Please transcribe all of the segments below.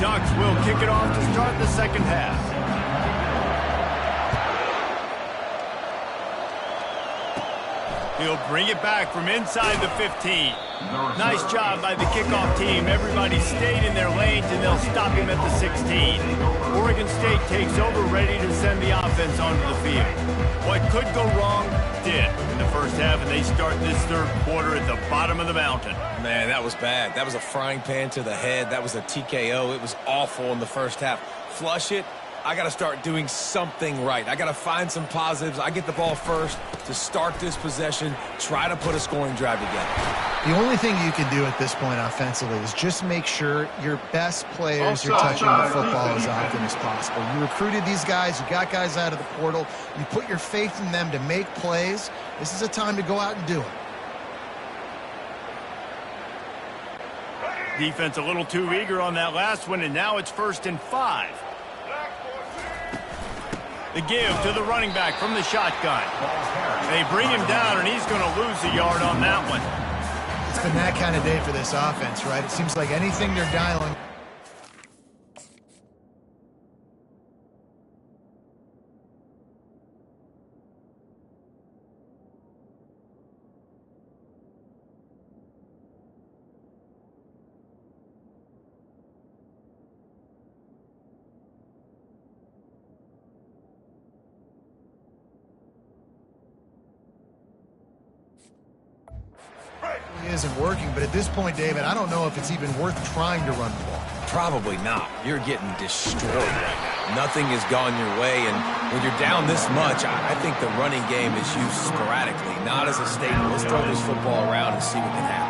Ducks will kick it off to start the second half. He'll bring it back from inside the 15. Nice job by the kickoff team. Everybody stayed in their lanes, and they'll stop him at the 16. Oregon State takes over, ready to send the offense onto the field. What could go wrong did in the first half, and they start this third quarter at the bottom of the mountain. Man, that was bad. That was a frying pan to the head. That was a TKO. It was awful in the first half. Flush it. I got to start doing something right. I got to find some positives. I get the ball first to start this possession, try to put a scoring drive together. The only thing you can do at this point offensively is just make sure your best players are touching the football as often as possible. You recruited these guys. You got guys out of the portal. You put your faith in them to make plays. This is a time to go out and do it. Defense a little too eager on that last one, and now it's 1st and 5. The give to the running back from the shotgun. They bring him down, and he's going to lose a yard on that one. It's been that kind of day for this offense, right? It seems like anything they're dialing. Isn't working, but at this point, David, I don't know if it's even worth trying to run the ball. Probably not. You're getting destroyed right now. Nothing has gone your way, and when you're down this much, I think the running game is used sporadically, not as a staple. Let's throw this football around and see what can happen.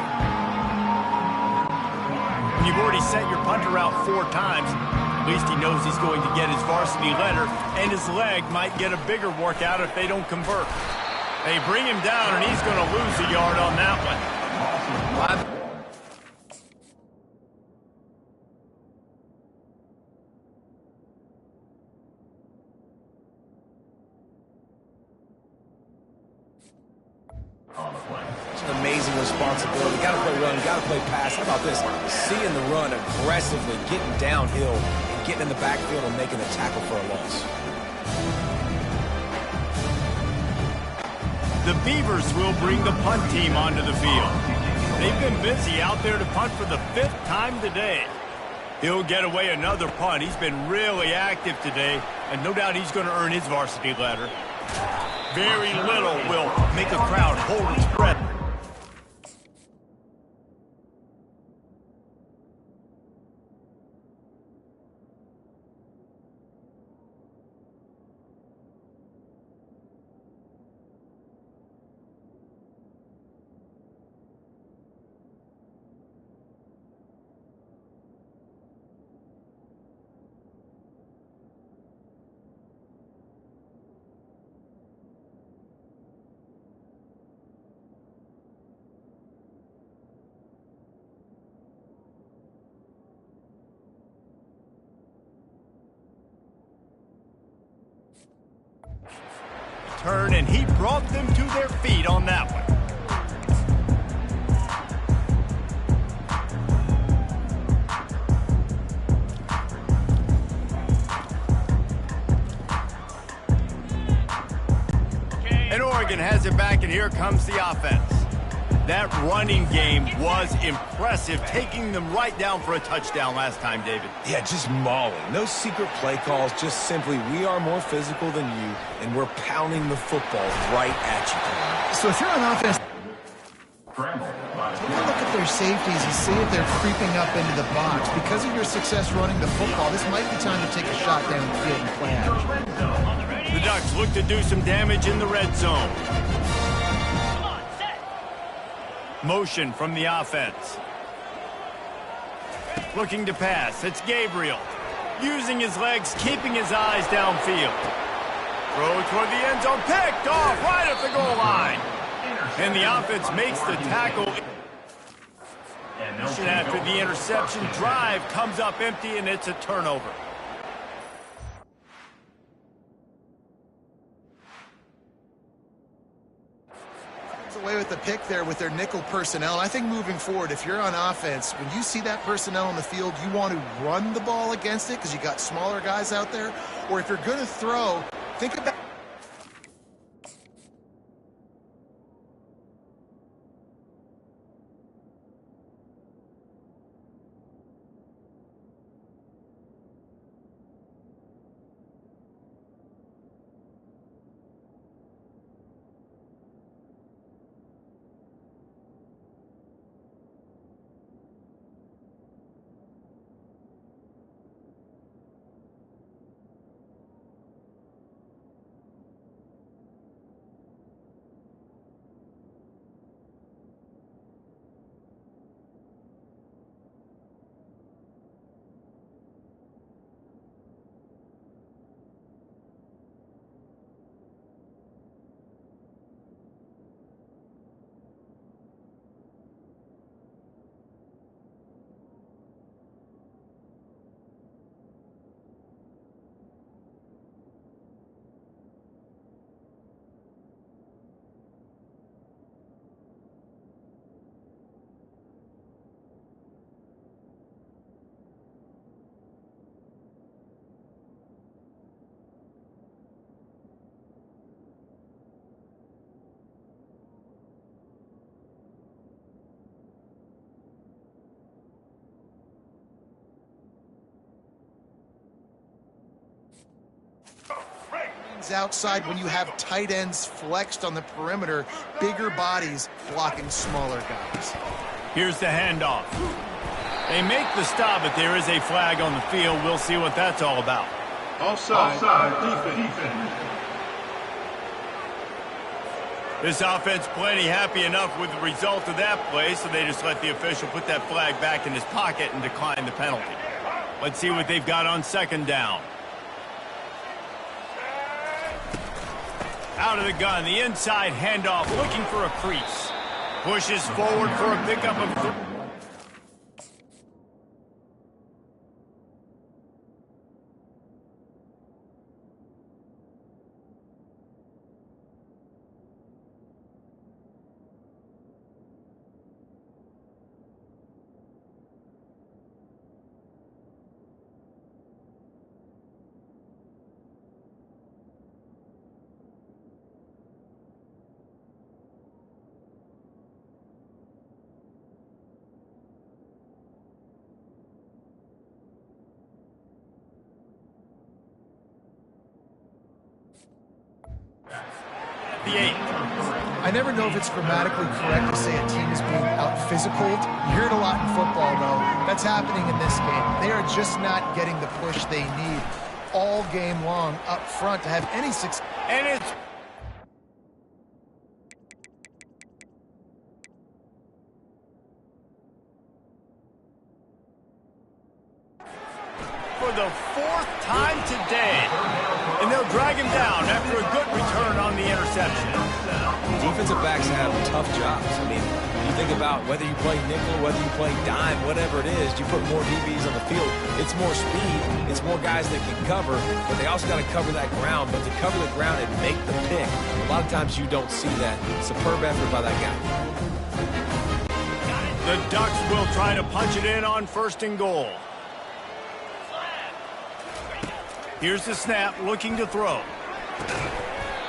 When you've already sent your punter out 4 times, at least he knows he's going to get his varsity letter, and his leg might get a bigger workout if they don't convert. They bring him down, and he's going to lose a yard on that one. It's an amazing responsibility. Got to play run, got to play pass. How about this? Seeing the run aggressively, getting downhill, and getting in the backfield and making a tackle for a loss. The Beavers will bring the punt team onto the field. They've been busy out there to punt for the 5th time today. He'll get away another punt. He's been really active today, and no doubt he's going to earn his varsity letter. Very little will make a crowd hold its breath. Turn, and he brought them to their feet on that one. And Oregon has it back, and here comes the offense. That running game was impressive, taking them right down for a touchdown last time, David. Yeah, just mauling. No secret play calls, just simply we are more physical than you, and we're pounding the football right at you. So if you're on offense, take a look at their safeties and see if they're creeping up into the box. Because of your success running the football, this might be time to take a shot down the field and play action. The Ducks look to do some damage in the red zone. Motion from the offense. Looking to pass. It's Gabriel. Using his legs, keeping his eyes downfield. Throw toward the end zone. Picked off right at the goal line. And the offense makes the tackle. After the interception, drive comes up empty, and it's a turnover. away with the pick there with their nickel personnel. And I think moving forward, if you're on offense, when you see that personnel on the field, you want to run the ball against it because you got smaller guys out there. Or if you're going to throw, think about outside when you have tight ends flexed on the perimeter, bigger bodies blocking smaller guys. Here's the handoff. They make the stop, but there is a flag on the field. We'll see what that's all about. Offside defense. This offense plenty happy enough with the result of that play, so they just let the official put that flag back in his pocket and decline the penalty. Let's see what they've got on second down. Out of the gun, the inside handoff, looking for a crease. Pushes forward for a pickup of... I never know if it's grammatically correct to say a team is being out-physicaled. You hear it a lot in football, though. That's happening in this game. They are just not getting the push they need all game long up front to have any success. And it's... for the fourth time today. And they'll drag him down after a good return on the interception. Defensive backs have tough jobs. I mean, you think about whether you play nickel, whether you play dime, whatever it is, you put more DBs on the field. It's more speed. It's more guys that can cover, but they also got to cover that ground. But to cover the ground and make the pick, a lot of times you don't see that. Superb effort by that guy. The Ducks will try to punch it in on 1st and goal. Here's the snap, looking to throw.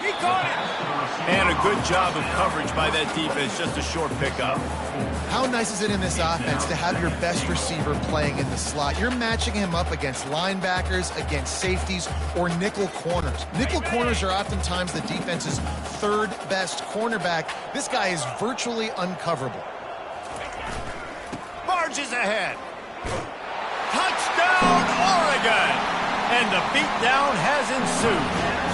He caught it! And a good job of coverage by that defense, just a short pickup. How nice is it in this offense to have your best receiver playing in the slot? You're matching him up against linebackers, against safeties, or nickel corners. Nickel corners are oftentimes the defense's third best cornerback. This guy is virtually uncoverable. Barges ahead. Touchdown, Oregon! And the beatdown has ensued.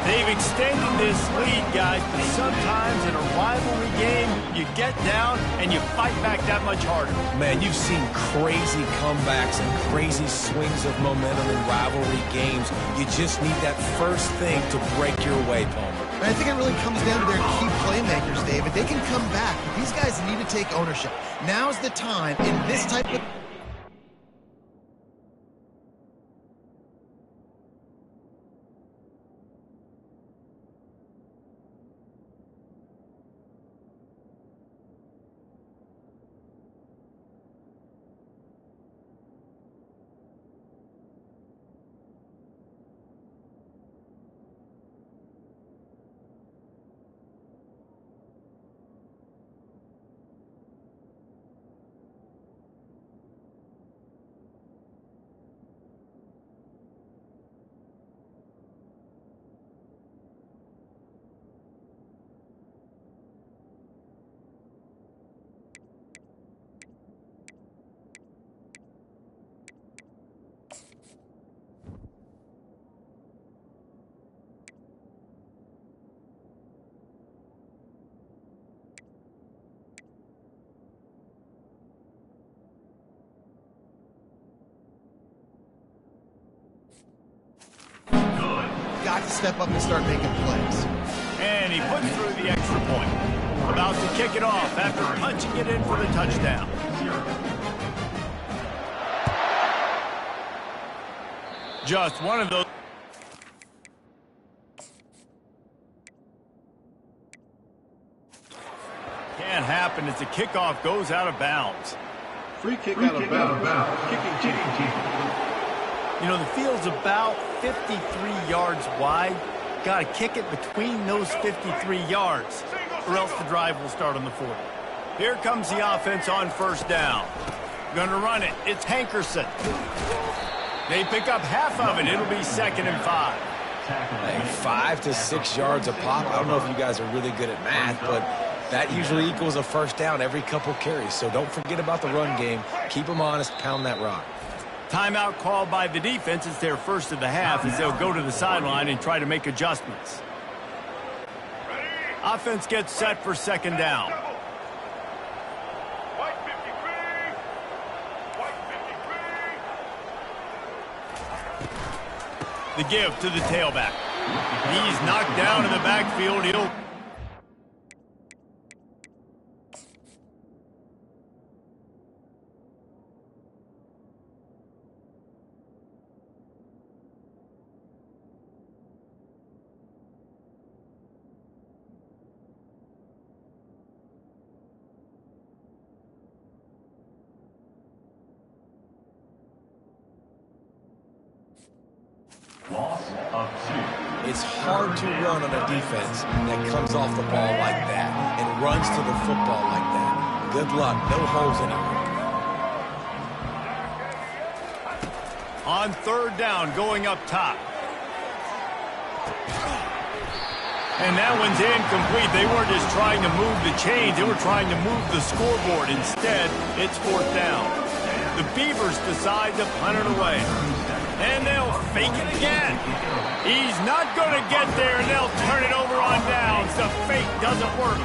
They've extended this lead, guys, but sometimes in a rivalry game, you get down and you fight back that much harder. Man, you've seen crazy comebacks and crazy swings of momentum in rivalry games. You just need that first thing to break your way, Palmer. And I think it really comes down to their key playmakers, David. They can come back, but these guys need to take ownership. Now's the time in this type of... got to step up and start making plays. And he puts through the extra point. About to kick it off after punching it in for the touchdown. Just one of those. Can't happen as the kickoff goes out of bounds. Free kick out of bounds. Kicking team. You know, the field's about 53 yards wide. Got to kick it between those 53 yards, or else the drive will start on the 40. Here comes the offense on first down. Gonna run it. It's Hankerson. They pick up half of it. It'll be 2nd and 5. Hey, 5 to 6 yards a pop. I don't know if you guys are really good at math, but that usually equals a first down every couple carries. So don't forget about the run game. Keep them honest. Pound that rock. Timeout called by the defense. It's their first of the half as they'll go to the sideline and try to make adjustments. Offense gets set for 2nd down. The give to the tailback. He's knocked down in the backfield. He'll... It's hard to run on a defense that comes off the ball like that and runs to the football like that. Good luck. No holes anywhere. On 3rd down, going up top. And that one's incomplete. They weren't just trying to move the chains. They were trying to move the scoreboard. Instead, it's 4th down. The Beavers decide to punt it away. And they'll fake it again. He's not going to get there, and they'll turn it over on downs. The fake doesn't work.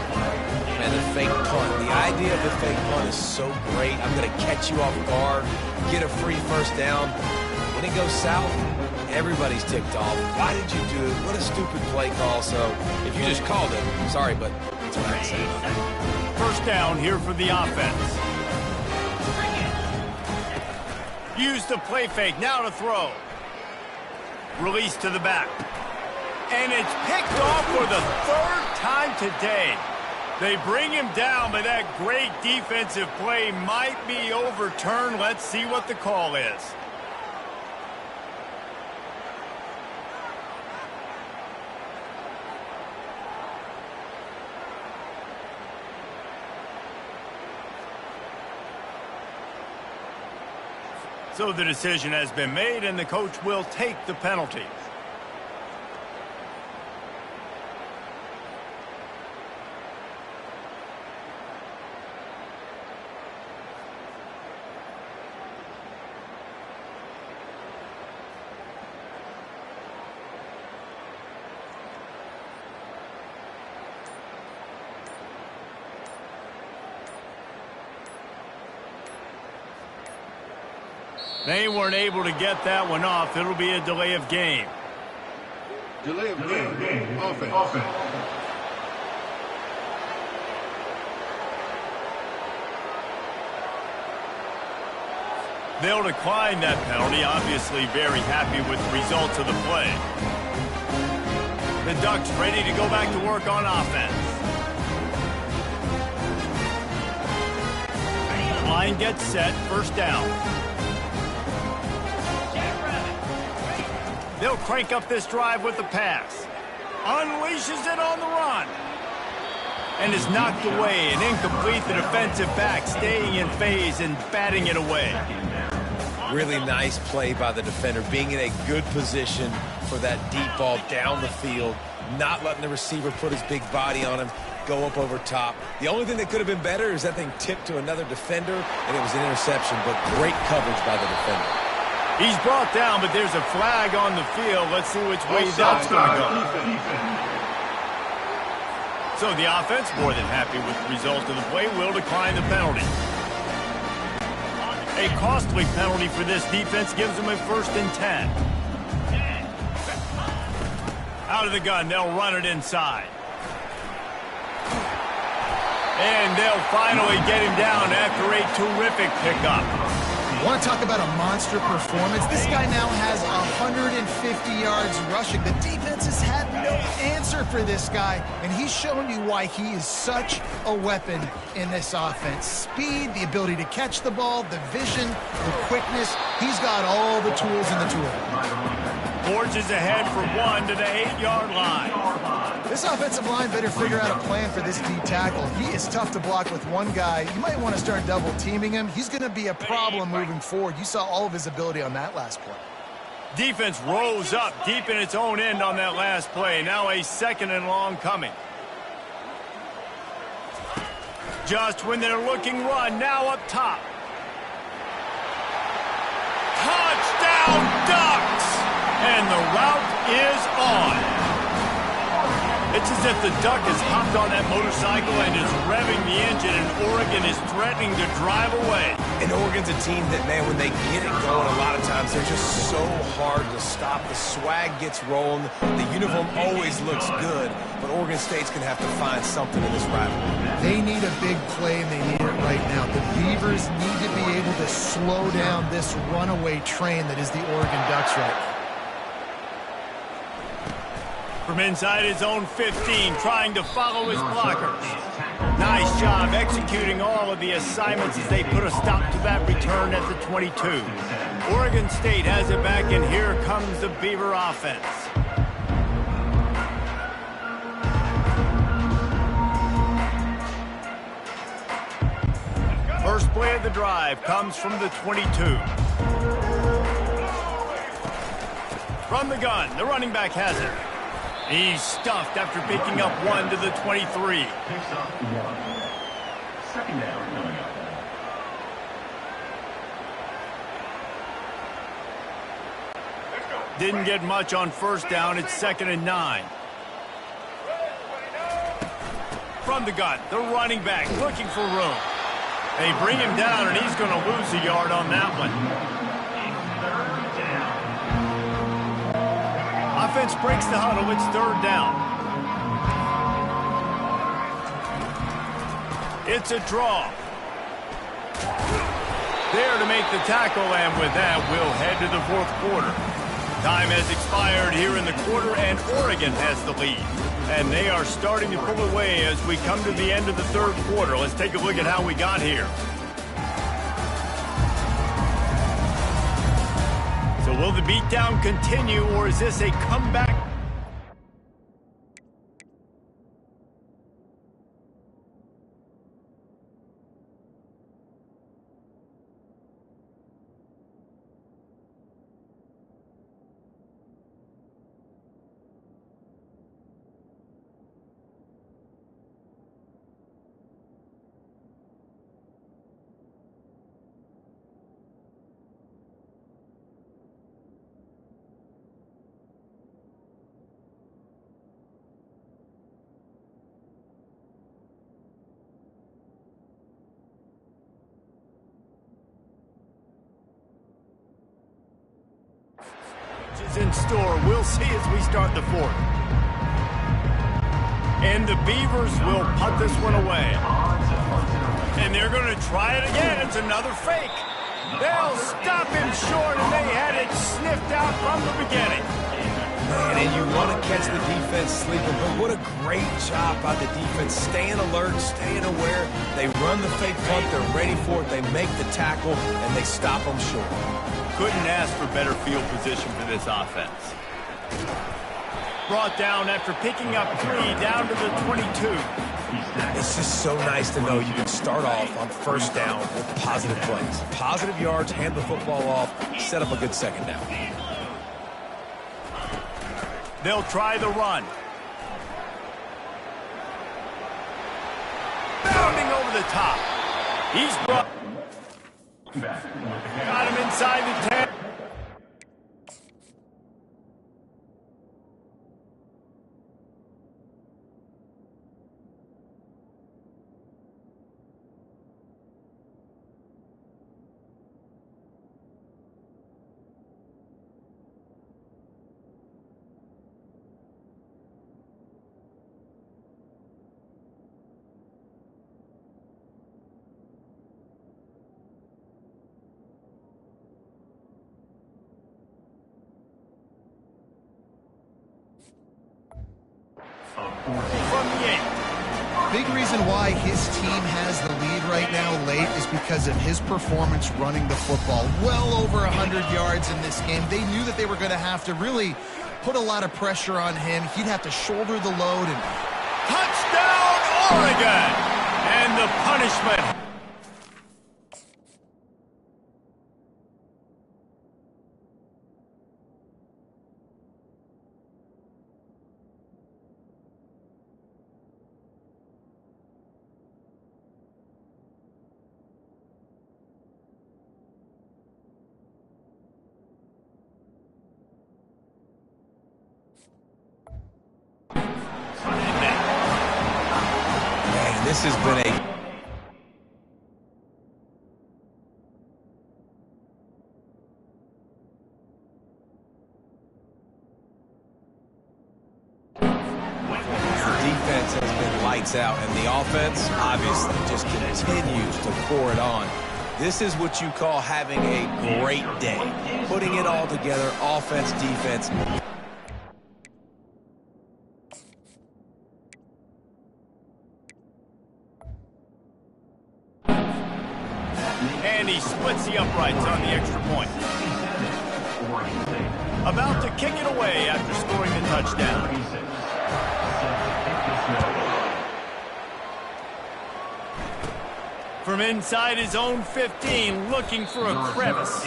And the fake punt. The idea of the fake punt is so great. I'm going to catch you off guard, get a free first down. When it goes south, everybody's ticked off. Why did you do it? What a stupid play call. So if you just called it, sorry, but that's what I say. First down here for the offense. Use the play fake, now to throw. Release to the back. And it's picked off for the 3rd time today. They bring him down, but that great defensive play might be overturned. Let's see what the call is. So the decision has been made, and the coach will take the penalty. They weren't able to get that one off. It'll be a delay of game. Delay of game. Offense. They'll decline that penalty. Obviously very happy with the results of the play. The Ducks ready to go back to work on offense. Line gets set. First down. They'll crank up this drive with the pass. Unleashes it on the run. And is knocked away and incomplete. The defensive back staying in phase and batting it away. Really nice play by the defender, being in a good position for that deep ball down the field, not letting the receiver put his big body on him, go up over top. The only thing that could have been better is that thing tipped to another defender, and it was an interception, but great coverage by the defender. He's brought down, but there's a flag on the field. Let's see which way that's going to go. So the offense, more than happy with the result of the play, will decline the penalty. A costly penalty for this defense gives them a 1st and 10. Out of the gun, they'll run it inside. And they'll finally get him down after a terrific pickup. You want to talk about a monster performance? This guy now has 150 yards rushing. The defense has had no answer for this guy, and he's showing you why he is such a weapon in this offense. Speed, the ability to catch the ball, the vision, the quickness. He's got all the tools in the tool. Forges ahead for 1 to the 8-yard line. This offensive line better figure out a plan for this D tackle. He is tough to block with one guy. You might want to start double teaming him. He's going to be a problem moving forward. You saw all of his ability on that last play. Defense rose up deep in its own end on that last play. Now a 2nd and long coming. Just when they're looking run, now up top. Touchdown Ducks! And the route is on. It's as if the Duck has hopped on that motorcycle and is revving the engine, and Oregon is threatening to drive away. And Oregon's a team that, man, when they get it going, a lot of times they're just so hard to stop. The swag gets rolling. The uniform always looks good, but Oregon State's going to have to find something in this rivalry. They need a big play, and they need it right now. The Beavers need to be able to slow down this runaway train that is the Oregon Ducks right now. From inside his own 15, trying to follow his blockers. Nice job executing all of the assignments as they put a stop to that return at the 22. Oregon State has it back, and here comes the Beaver offense. First play of the drive comes from the 22. From the gun, the running back has it. He's stuffed after picking up 1 to the 23. Picks up 1. 2nd down coming up. Didn't get much on 1st down. It's 2nd and 9. From the gun, the running back looking for room. They bring him down, and he's going to lose a yard on that one. Offense breaks the huddle. It's 3rd down. It's a draw. There to make the tackle, and with that, we'll head to the 4th quarter. Time has expired here in the quarter, and Oregon has the lead. And they are starting to pull away as we come to the end of the 3rd quarter. Let's take a look at how we got here. So will the beatdown continue, or is this a comeback? Is in store. We'll see as we start the 4th. And the Beavers will punt this one away. And they're going to try it again. It's another fake. They'll stop him short, and they had it sniffed out from the beginning. Man, and you want to catch the defense sleeping, but what a great job by the defense. Staying alert, staying aware. They run the fake punt. They're ready for it. They make the tackle, and they stop them short. Couldn't ask for better field position for this offense. Brought down after picking up 3 down to the 22. It's just so nice to know you can start off on 1st down with positive plays. Positive yards, hand the football off, set up a good 2nd down. They'll try the run. Bounding over the top. He's brought. Got him inside the 10. Big reason why his team has the lead right now late is because of his performance running the football. Well over 100 yards in this game. They knew that they were going to have to really put a lot of pressure on him. He'd have to shoulder the load. And touchdown, Oregon! And the punishment. This has been a defense has been lights out, and the offense obviously just continues to pour it on. This is what you call having a great day. Putting it all together, offense, defense. And he splits the uprights on the extra point. About to kick it away after scoring the touchdown. From inside his own 15, looking for a crevice.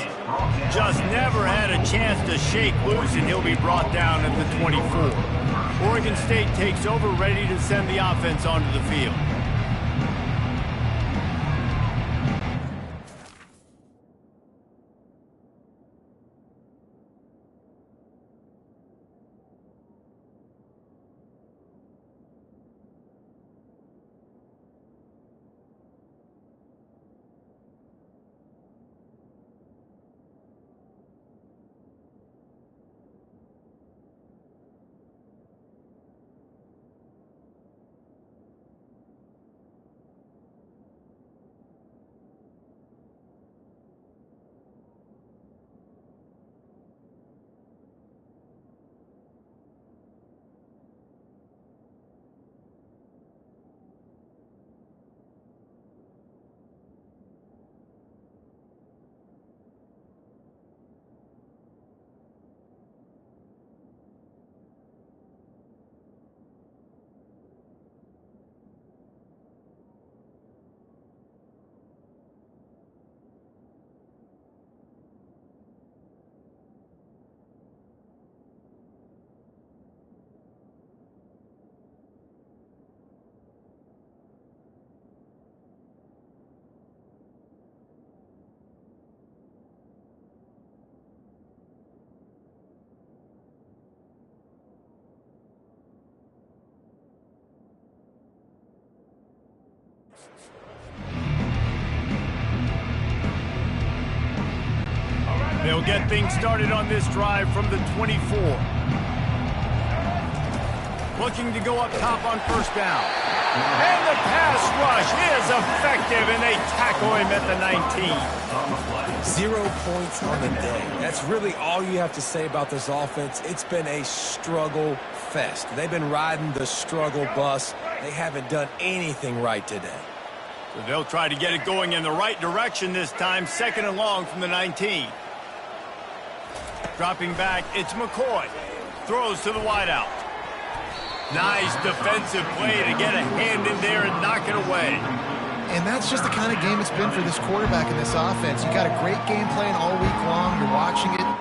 Just never had a chance to shake loose, and he'll be brought down at the 24. Oregon State takes over, ready to send the offense onto the field. They'll get things started on this drive from the 24. Looking to go up top on first down. And the pass rush is effective, and they tackle him at the 19. 0 points on the day. That's really all you have to say about this offense. It's been a struggle fest. They've been riding the struggle bus. They haven't done anything right today. So they'll try to get it going in the right direction this time. 2nd and long from the 19. Dropping back, it's McCoy. Throws to the wideout. Nice defensive play to get a hand in there and knock it away. And that's just the kind of game it's been for this quarterback in this offense. You got a great game plan all week long. You're watching it.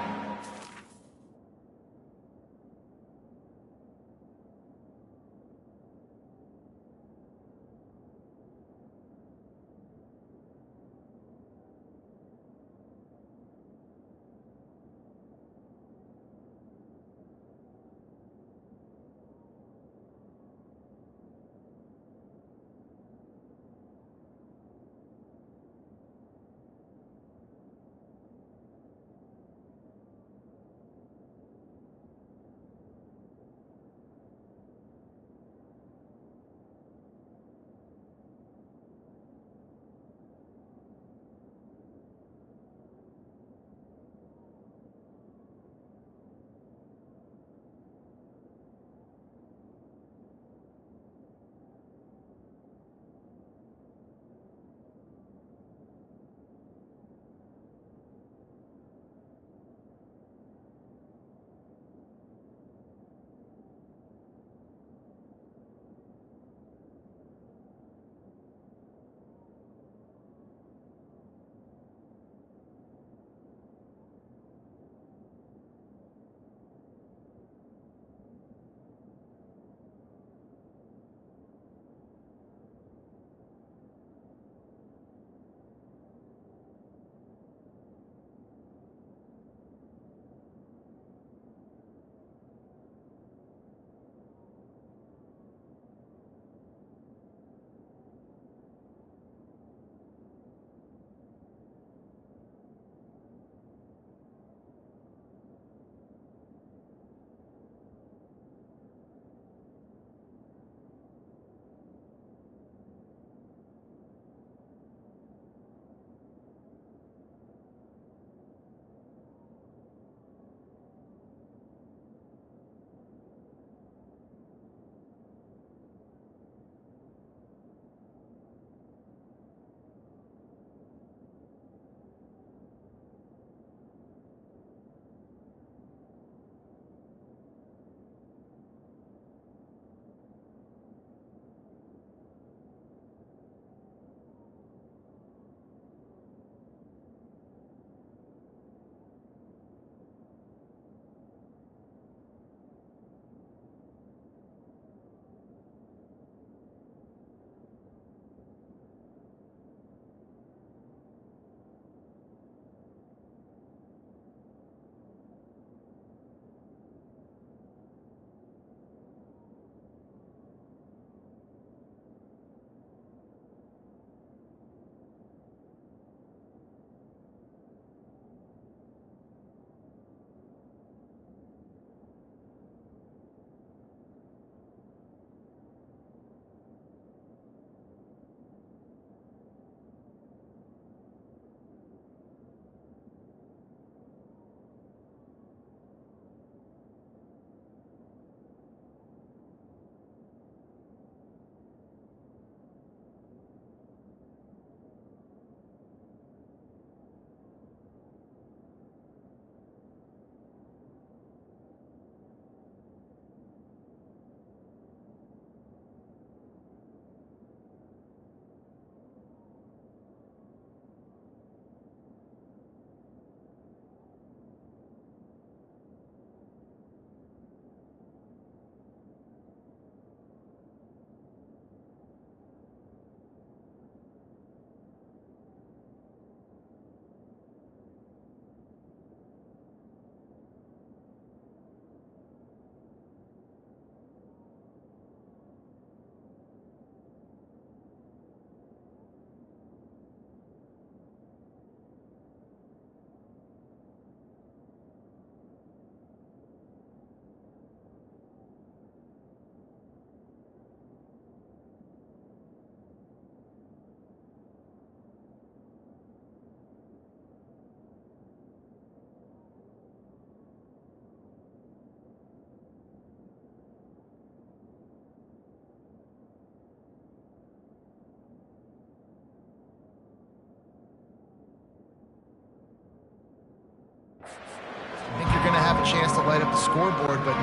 chance to light up the scoreboard, but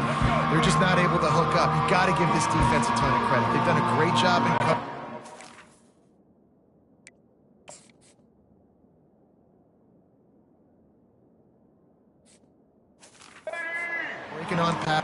they're just not able to hook up. You've got to give this defense a ton of credit. They've done a great job in breaking on pass.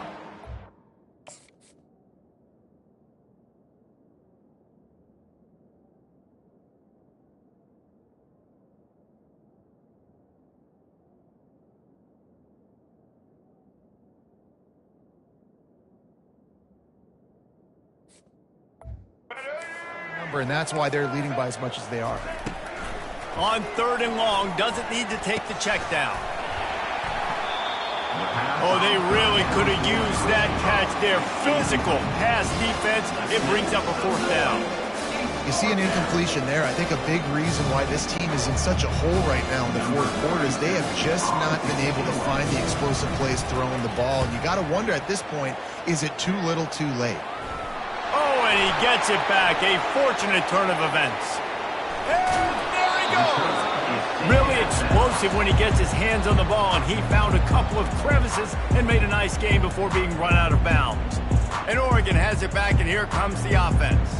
And that's why they're leading by as much as they are. On 3rd and long, doesn't need to take the check down. Oh, they really could have used that catch there. Physical pass defense. It brings up a 4th down. You see an incompletion there. I think a big reason why this team is in such a hole right now in the 4th quarter is they have just not been able to find the explosive plays throwing the ball. And you got to wonder at this point, is it too little too late? Oh, and he gets it back. A fortunate turn of events. And there he goes. Really explosive when he gets his hands on the ball, and he found a couple of crevices and made a nice game before being run out of bounds. And Oregon has it back, and here comes the offense.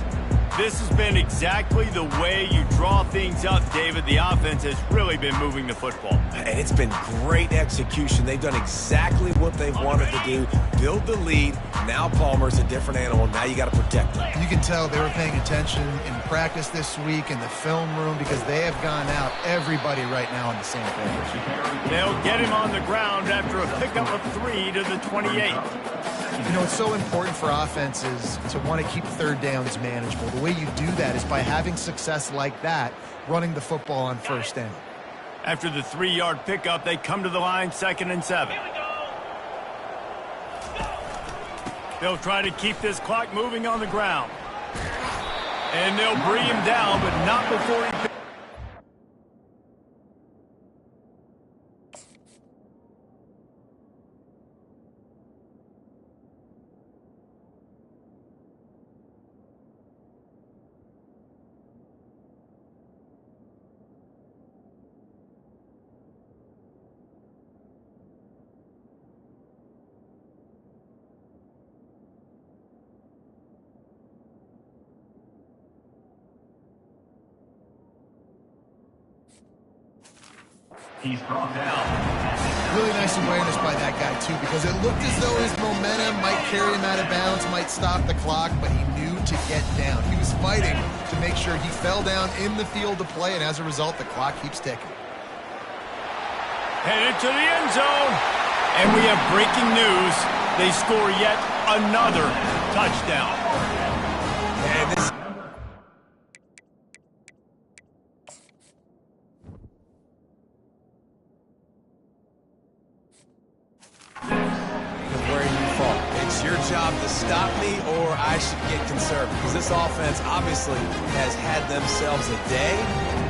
This has been exactly the way you draw things up, David. The offense has really been moving the football. And it's been great execution. They've done exactly what they've wanted to do. Build the lead. Now Palmer's a different animal. Now you got to protect him. You can tell they were paying attention in practice this week in the film room because they have gone out, everybody right now on the same page. They'll get him on the ground after a pickup of 3 to the 28. You know, it's so important for offenses to want to keep 3rd downs manageable. The way you do that is by having success like that, running the football on 1st down. After the 3-yard pickup, they come to the line 2nd and 7. They'll try to keep this clock moving on the ground. And they'll bring him down, but not before he... He's brought down. Really nice awareness by that guy, too, because it looked as though his momentum might carry him out of bounds, might stop the clock, but he knew to get down. He was fighting to make sure he fell down in the field to play, and as a result, the clock keeps ticking. Headed to the end zone. And we have breaking news. They score yet another touchdown. And this... your job to stop me, or I should get conservative, because this offense obviously has had themselves a day,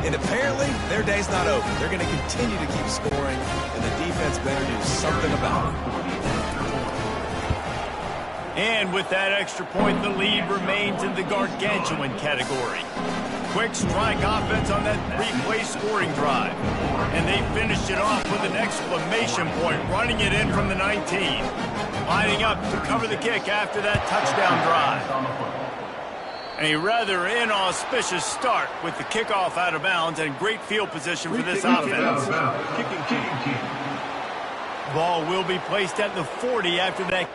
and apparently their day's not over. They're going to continue to keep scoring, and the defense better do something about it. And with that extra point, the lead remains in the gargantuan category. Quick strike offense on that 3-play scoring drive. And they finished it off with an exclamation point, running it in from the 19. Lining up to cover the kick after that touchdown drive. And a rather inauspicious start with the kickoff out of bounds and great field position for this offense. Ball will be placed at the 40 after that.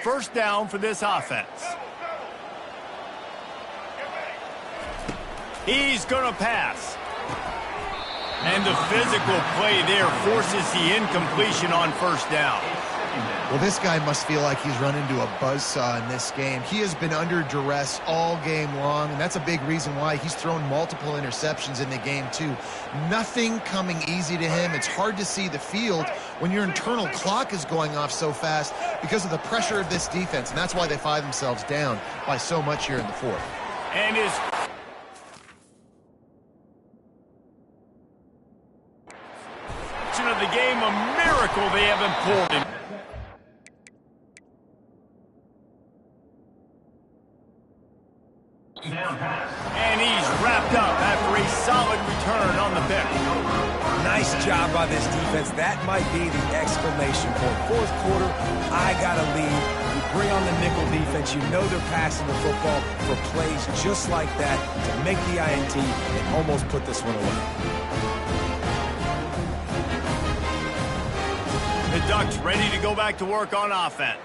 first down for this offense. He's going to pass. And the physical play there forces the incompletion on first down. Well, this guy must feel like he's run into a buzzsaw in this game. He has been under duress all game long, and that's a big reason why he's thrown multiple interceptions in the game, too. Nothing coming easy to him. It's hard to see the field when your internal clock is going off so fast because of the pressure of this defense, and that's why they find themselves down by so much here in the fourth. And his of the game, a miracle they haven't pulled him. And he's wrapped up after a solid return on the pick. Nice job by this defense. That might be the exclamation point. Fourth quarter, I got a lead. You bring on the nickel defense. You know they're passing the football for plays just like that to make the INT and almost put this one away. The Ducks ready to go back to work on offense.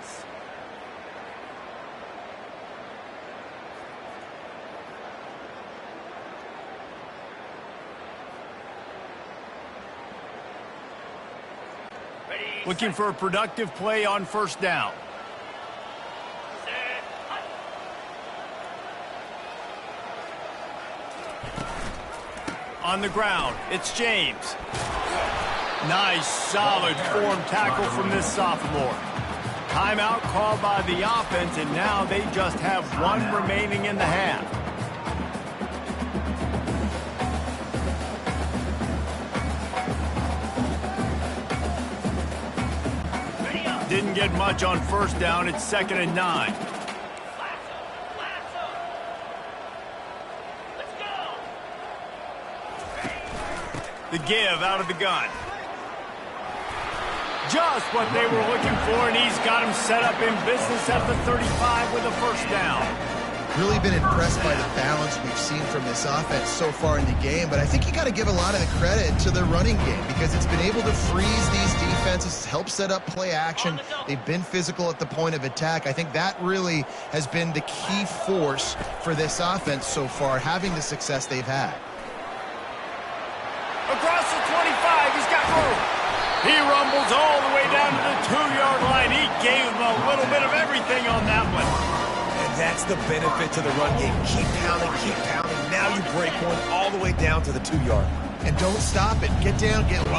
Looking for a productive play on first down. On the ground, it's James. Nice, solid form tackle from this sophomore. Timeout called by the offense, and now they just have one remaining in the half. Didn't get much on first down. It's 2nd and 9. The give out of the gun. Just what they were looking for, and he's got him set up in business at the 35 with a first down. Really been impressed by the balance we've seen from this offense so far in the game, but I think you got to give a lot of the credit to the running game because it's been able to freeze these defenses, help set up play action. They've been physical at the point of attack. I think that really has been the key force for this offense so far, having the success they've had. Across the 25, he's got room. He rumbles all the way down to the 2-yard line. He gave him a little bit of everything on that one. And that's the benefit to the run game. Keep pounding, keep pounding. Now you break one all the way down to the 2-yard. And don't stop it. Get down, get low.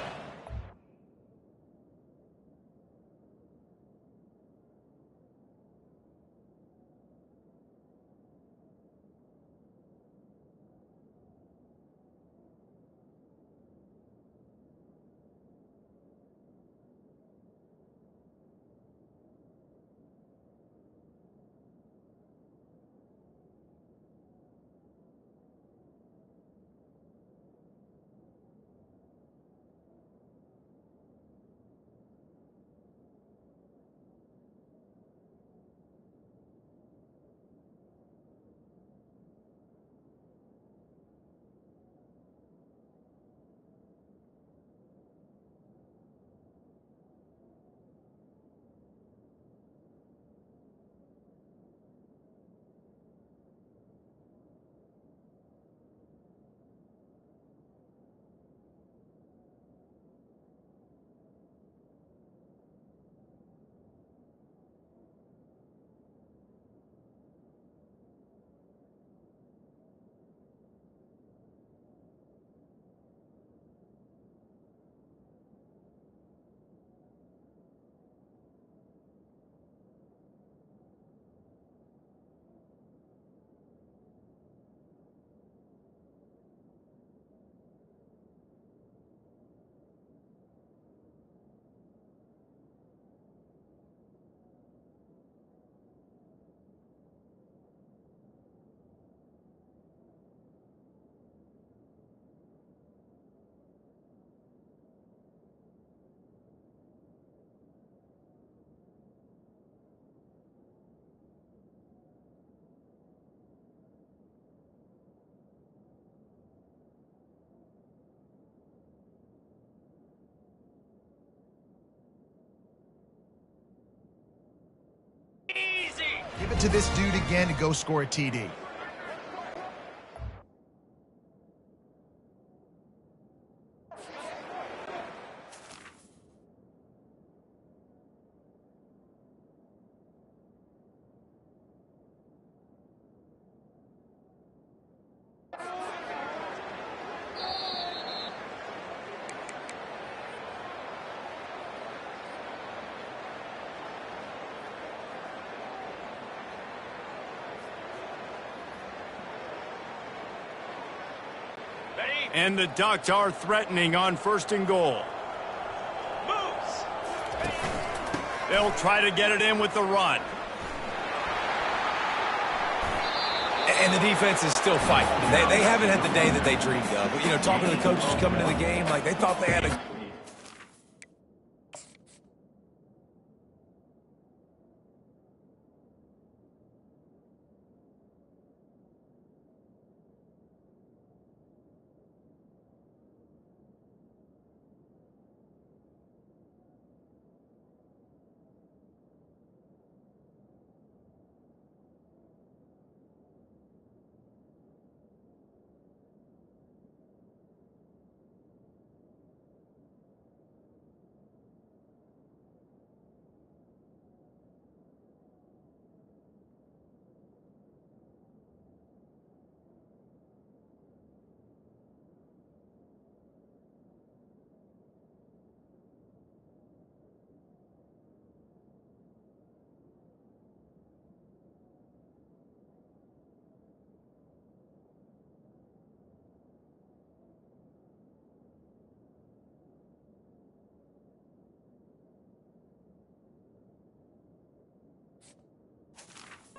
to this dude again to go score a TD. And the Ducks are threatening on 1st and goal. Moves. They'll try to get it in with the run. And the defense is still fighting. They haven't had the day that they dreamed of. But, you know, talking to the coaches coming to the game, like they thought they had a...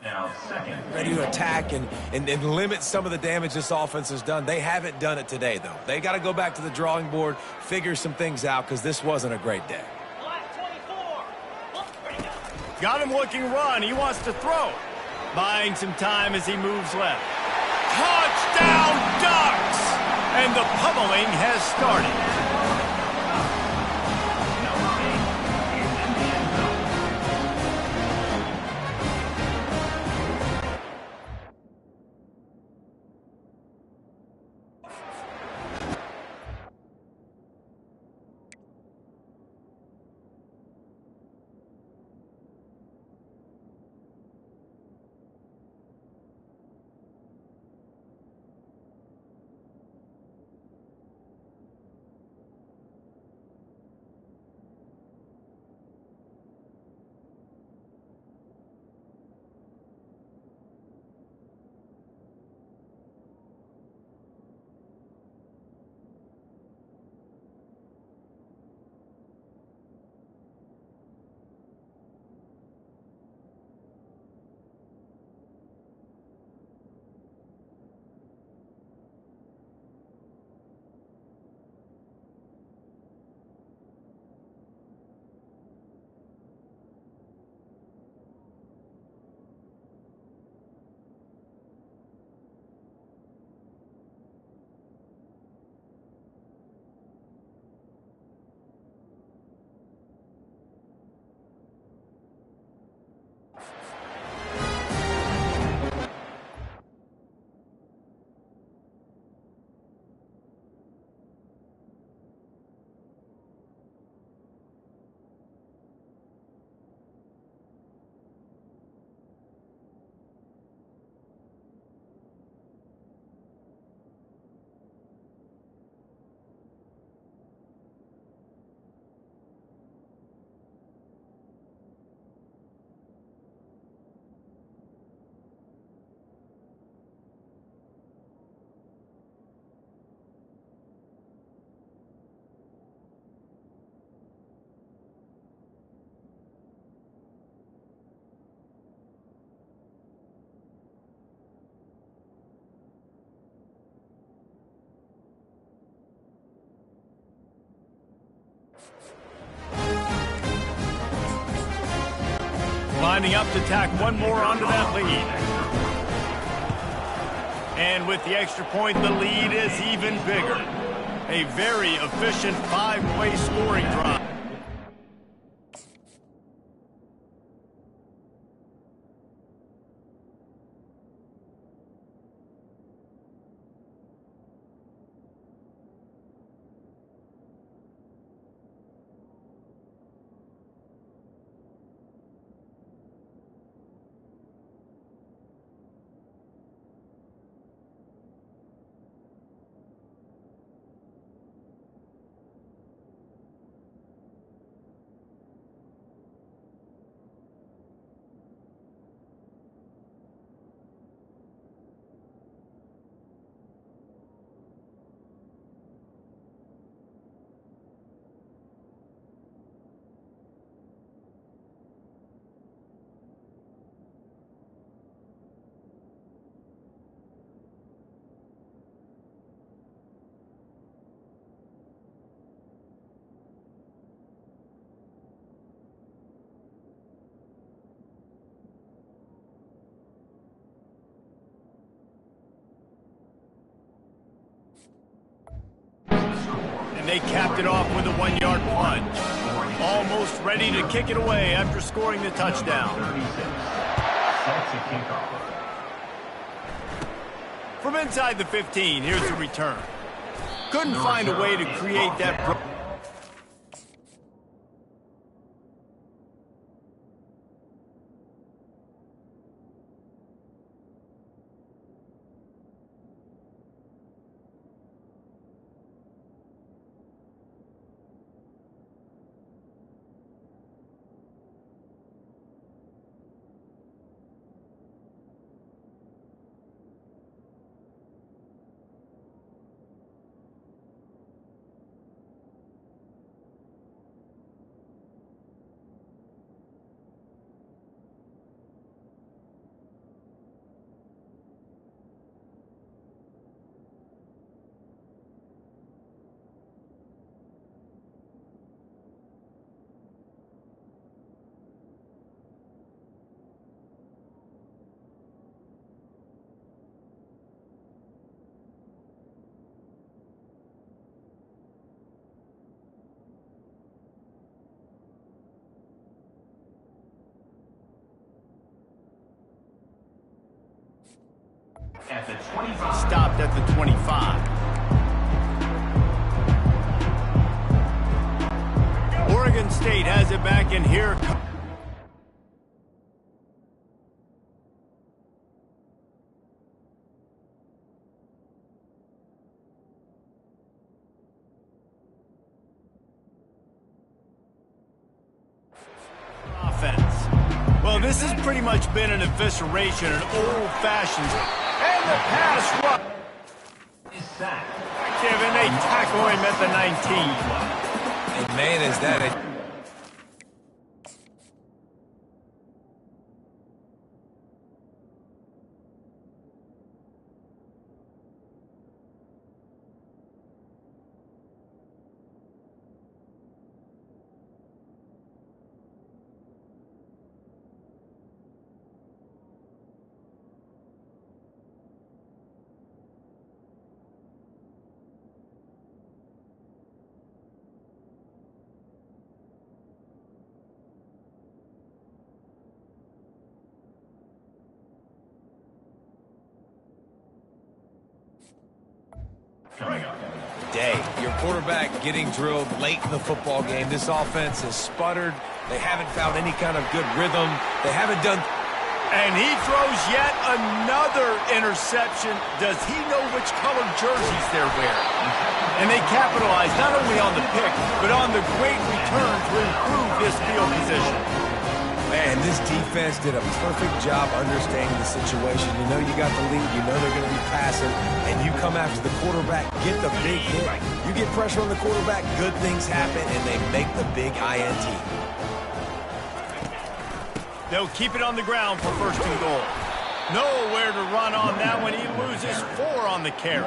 Now, second. Ready to attack and limit some of the damage this offense has done. They haven't done it today, though. They got to go back to the drawing board, figure some things out, because this wasn't a great day. Got him looking run. He wants to throw. Buying some time as he moves left. Touchdown, Ducks! And the pummeling has started. Lining up to tack one more onto that lead. And with the extra point, the lead is even bigger. A very efficient 5-play scoring drive. and they capped it off with a 1-yard plunge. Almost ready to kick it away after scoring the touchdown. 36. Set to kickoff. From inside the 15, here's the return. Couldn't find a way to create that. At the 25. Stopped at the 25. Oregon State has it back, and here comes offense. Well, this has pretty much been an evisceration, an old-fashioned, and the pass rush. And they tackle him at the 19. And man, is that a... Coming up. Day. Your quarterback getting drilled late in the football game. This offense has sputtered. They haven't found any kind of good rhythm. They haven't done... And he throws yet another interception. Does he know which colored jerseys they're wearing? And they capitalize not only on the pick, but on the great return to improve this field position. Man, this defense did a perfect job understanding the situation. You know you got the lead. You know they're going to be passing. And you come after the quarterback, get the big hit. You get pressure on the quarterback, good things happen, and they make the big INT. They'll keep it on the ground for first and goal. Nowhere to run on that one. He loses 4 on the carry.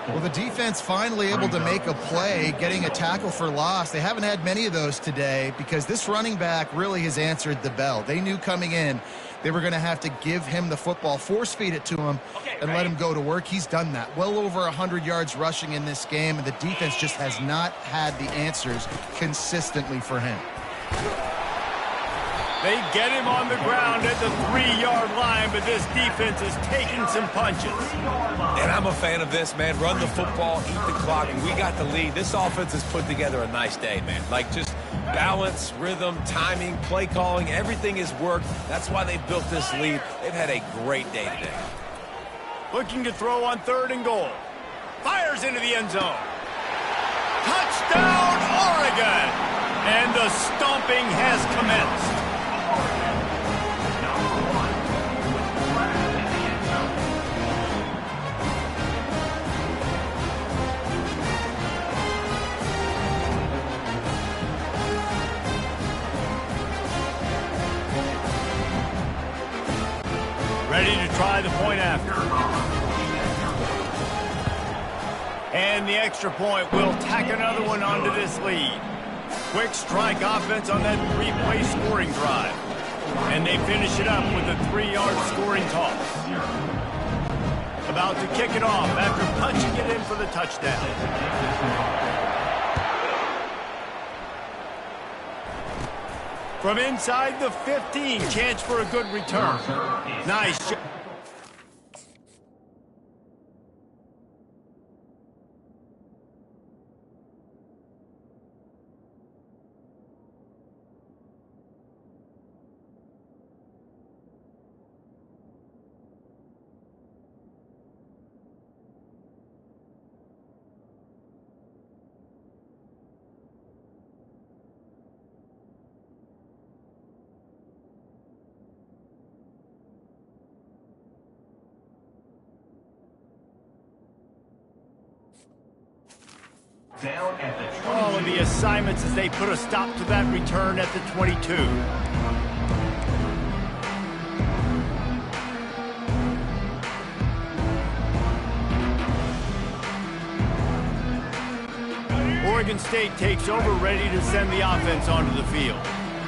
Well, the defense finally able to make a play, getting a tackle for loss. They haven't had many of those today because this running back really has answered the bell. They knew coming in they were going to have to give him the football, force feed it to him, and let him go to work. He's done that. Well over 100 yards rushing in this game, and the defense just has not had the answers consistently for him. They get him on the ground at the 3-yard line, but this defense is taking some punches. And I'm a fan of this, man. Run the football, eat the clock, and we got the lead. This offense has put together a nice day, man. Like, just balance, rhythm, timing, play calling, everything has worked. That's why they built this lead. They've had a great day today. Looking to throw on 3rd and goal. Fires into the end zone. Touchdown, Oregon! And the stomping has commenced. Ready to try the point after. And the extra point will tack another one onto this lead. Quick strike offense on that 3-play scoring drive. And they finish it up with a 3-yard scoring toss. About to kick it off after punching it in for the touchdown. From inside the 15, chance for a good return. Nice job. Down at the 20. All of the assignments as they put a stop to that return at the 22. Oregon State takes over, ready to send the offense onto the field.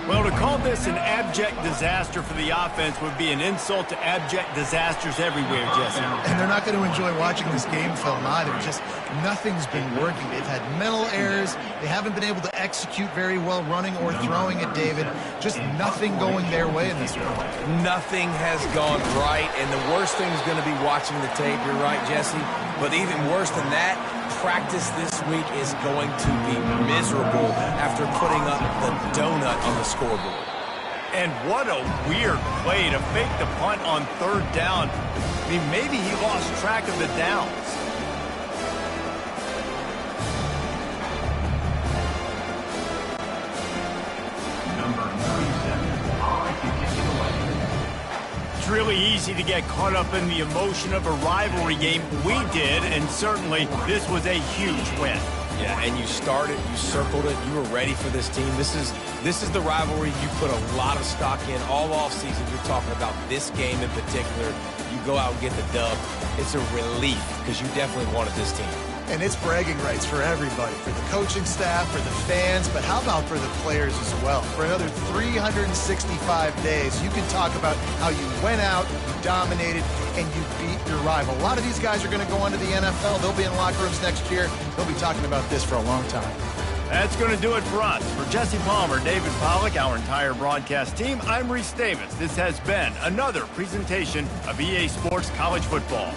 Well, to call this an abject disaster for the offense would be an insult to abject disasters everywhere, Jesse. And they're not going to enjoy watching this game film either. Just nothing's been working. They've had mental errors. They haven't been able to execute very well running or throwing it, David. Just nothing going their way in this one. Nothing has gone right, and the worst thing is going to be watching the tape. You're right, Jesse. But even worse than that, practice this week is going to be miserable after putting up the donut on the scoreboard. And what a weird play to fake the punt on third down. I mean, maybe he lost track of the downs. Number 37, on to kick it away. It's really easy to get caught up in the emotion of a rivalry game. We did, and certainly this was a huge win. Yeah, and you started, you circled it, you were ready for this team. This is the rivalry you put a lot of stock in all offseason. You're talking about this game in particular. You go out and get the dub. It's a relief because you definitely wanted this team. And it's bragging rights for everybody, for the coaching staff, for the fans, but how about for the players as well? For another 365 days, you can talk about how you went out, you dominated, and you beat your rival. A lot of these guys are going to go on to the NFL. They'll be in locker rooms next year. They'll be talking about this for a long time. That's going to do it for us. For Jesse Palmer, David Pollack, our entire broadcast team, I'm Reese Davis. This has been another presentation of EA Sports College Football.